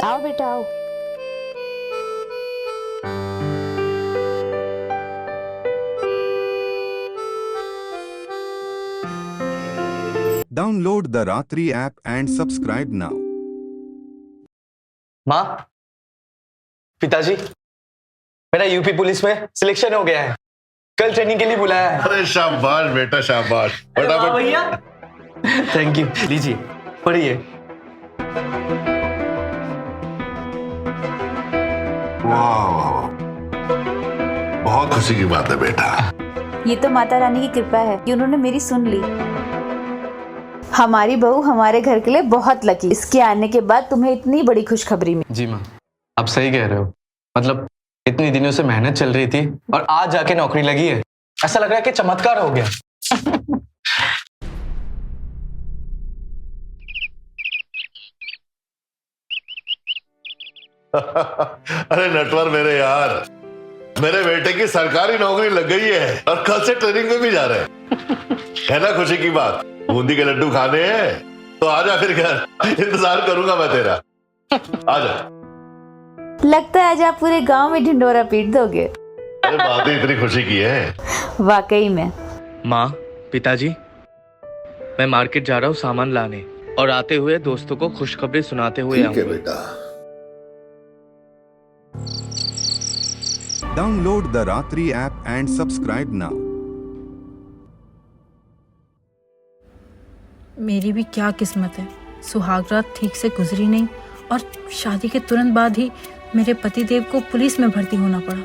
आओ बेटा आओ। Download the Ratri app and subscribe now. माँ, पिताजी, मेरा यूपी पुलिस में सिलेक्शन हो गया है। कल ट्रेनिंग के लिए बुलाया है। अरे शाबाश बेटा शाबाश, फटाफट। भैया, थैंक यू। लीजिए, पढ़िए। वाह वाह, बहुत खुशी की बात है बेटा। ये तो माता रानी की कृपा है कि उन्होंने मेरी सुन ली। हमारी बहू हमारे घर के लिए बहुत लकी। इसके आने के बाद तुम्हें इतनी बड़ी खुशखबरी मिली। जी माँ, आप सही कह रहे हो। मतलब इतनी दिनों से मेहनत चल रही थी और आज जाके नौकरी लगी है। ऐसा लग रहा है कि चमत्कार हो गया। अरे नटवर मेरे यार, मेरे बेटे की सरकारी नौकरी लग गई है और कल से ट्रेनिंग में भी जा रहे हैं। है ना खुशी की बात? बूंदी के लड्डू खाने हैं तो आजा फिर घर, इंतजार करूंगा मैं तेरा। आजा। लगता है आज आप पूरे गांव में ढिंडोरा पीट दोगे। अरे बात ही इतनी खुशी की है। वाकई में। माँ, पिताजी, मैं मार्केट जा रहा हूँ सामान लाने और आते हुए दोस्तों को खुशखबरी सुनाते हुए ठीक है आऊंगा। बेटा। Download the Ratri app and subscribe now. मेरी भी क्या किस्मत है, सुहागरात ठीक से गुजरी नहीं और शादी के तुरंत बाद ही मेरे पति देव को पुलिस में भर्ती होना पड़ा।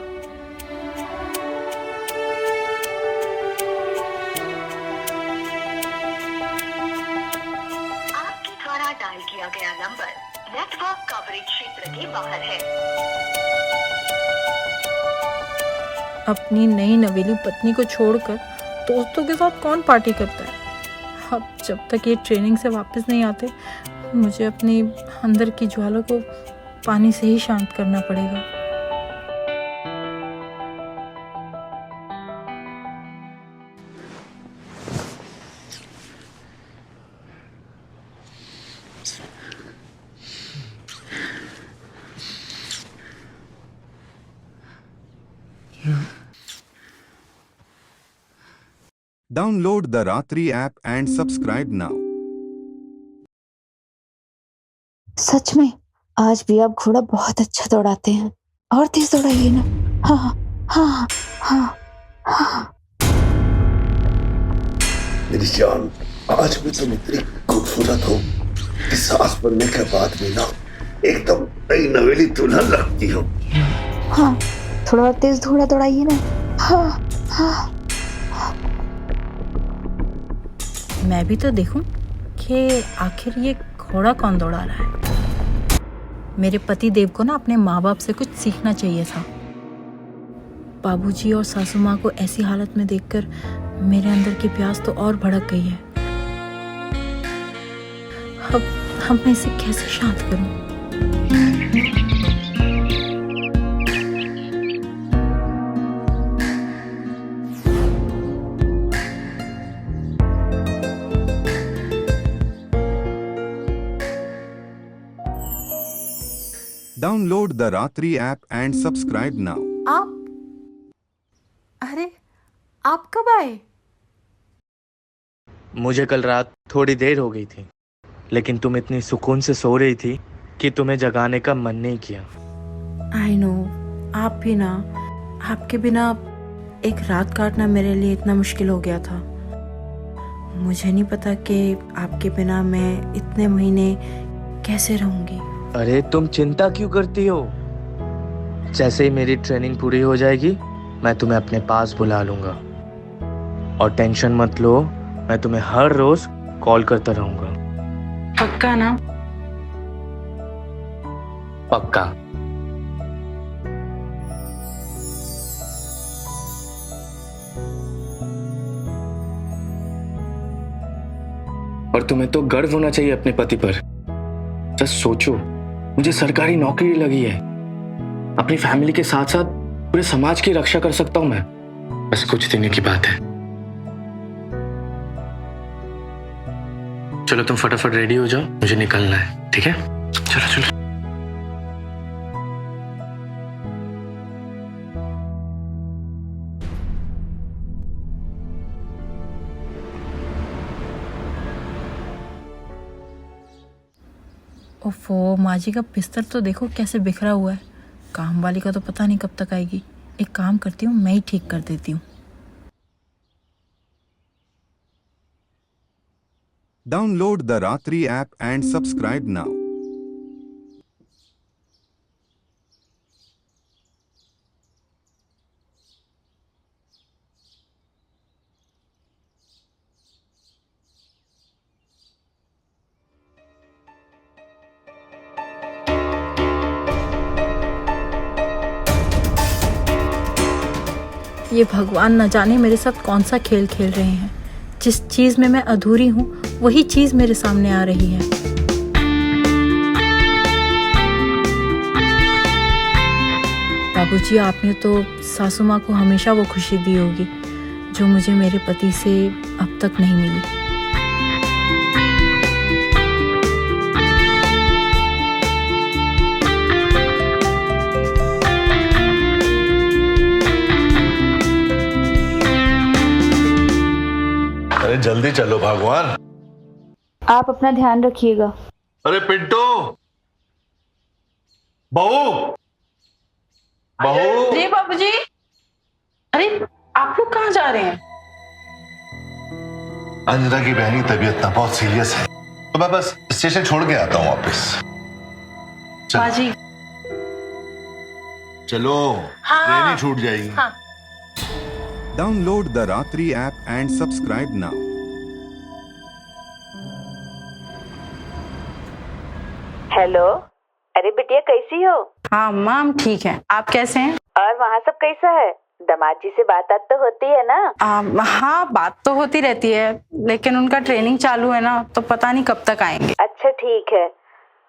आपके द्वारा डायल किया गया नंबर नेटवर्क कवरेज क्षेत्र के बाहर है। अपनी नई नवेली पत्नी को छोड़कर दोस्तों के साथ कौन पार्टी करता है। अब जब तक ये ट्रेनिंग से वापस नहीं आते, मुझे अपनी अंदर की ज्वाला को पानी से ही शांत करना पड़ेगा। Download the Ratri app and subscribe now. सच में आज भी आप घोड़ा बहुत अच्छा दौड़ाते हैं। और तेज दौड़ाइए ना। हाँ हाँ हाँ हाँ। मेरी जान, आज भी तुम इतनी खूबसूरत हो कि सास बनने के बाद भी ना एकदम नई नवेली दुल्हन लगती हो। हाँ, थोड़ा और तेज घोड़ा दौड़ाइए ना। हाँ हाँ। मैं भी तो देखूं कि आखिर ये घोड़ा कौन दौड़ा रहा है। मेरे पति देव को ना अपने माँ बाप से कुछ सीखना चाहिए था। बाबूजी और सासू माँ को ऐसी हालत में देखकर मेरे अंदर की प्यास तो और भड़क गई है। अब मैं इसे कैसे शांत करूं? Download the Ratri app and subscribe now. अरे आप कब आए? मुझे कल रात थोड़ी देर हो गई थी, लेकिन तुम इतनी सुकून से सो रही थी कि तुम्हें जगाने का मन नहीं किया। आई नो, आप भी ना, आपके बिना एक रात काटना मेरे लिए इतना मुश्किल हो गया था। मुझे नहीं पता कि आपके बिना मैं इतने महीने कैसे रहूंगी। अरे तुम चिंता क्यों करती हो? जैसे ही मेरी ट्रेनिंग पूरी हो जाएगी, मैं तुम्हें अपने पास बुला लूंगा। और टेंशन मत लो, मैं तुम्हें हर रोज कॉल करता रहूंगा। पक्का ना? पक्का। और तुम्हें तो गर्व होना चाहिए अपने पति पर। जस्ट सोचो, मुझे सरकारी नौकरी लगी है। अपनी फैमिली के साथ साथ पूरे समाज की रक्षा कर सकता हूं मैं। बस कुछ दिनों की बात है। चलो तुम फटाफट रेडी हो जाओ, मुझे निकलना है। ठीक है, चलो चलो। ओफो, माँ जी का बिस्तर तो देखो कैसे बिखरा हुआ है। काम वाली का तो पता नहीं कब तक आएगी। एक काम करती हूँ, मैं ही ठीक कर देती हूँ। Download the Ratri app and subscribe now. ये भगवान न जाने मेरे साथ कौन सा खेल खेल रहे हैं। जिस चीज में मैं अधूरी हूँ वही चीज मेरे सामने आ रही है। बाबूजी, आपने तो सासू माँ को हमेशा वो खुशी दी होगी जो मुझे मेरे पति से अब तक नहीं मिली। अरे जल्दी चलो भगवान। आप अपना ध्यान रखिएगा। अरे पिंटू, बहू बहू। जी बाबूजी। अरे आप लोग कहाँ जा रहे हैं? अंजना की बहन की तबीयत ना बहुत सीरियस है, तो मैं बस स्टेशन छोड़ के आता हूँ वापस। बाजी। चलो, हाँ, ट्रेन ही छूट जाएगी। हाँ। Download the Ratri app and subscribe now. Hello, अरे बिटिया कैसी हो? हाँ माँ, हम ठीक हैं। आप कैसे हैं? और वहाँ सब कैसा है? दामाद जी से बात तो होती है ना? हाँ, बात तो होती रहती है, लेकिन उनका ट्रेनिंग चालू है ना, तो पता नहीं कब तक आएंगे। अच्छा ठीक है।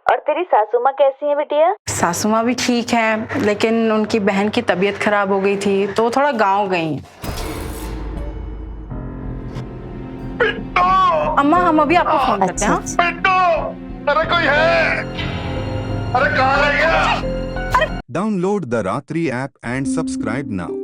और तेरी सासू माँ कैसी है बिटिया? सासू माँ भी ठीक है, लेकिन उनकी बहन की तबीयत खराब हो गई थी तो थोड़ा गाँव गई हैं। अम्मा, हम अभी आपको फोन करते हैं। पिंटू, अरे कोई है? अरे कहाँ रह गया? Download the Ratri app and subscribe now.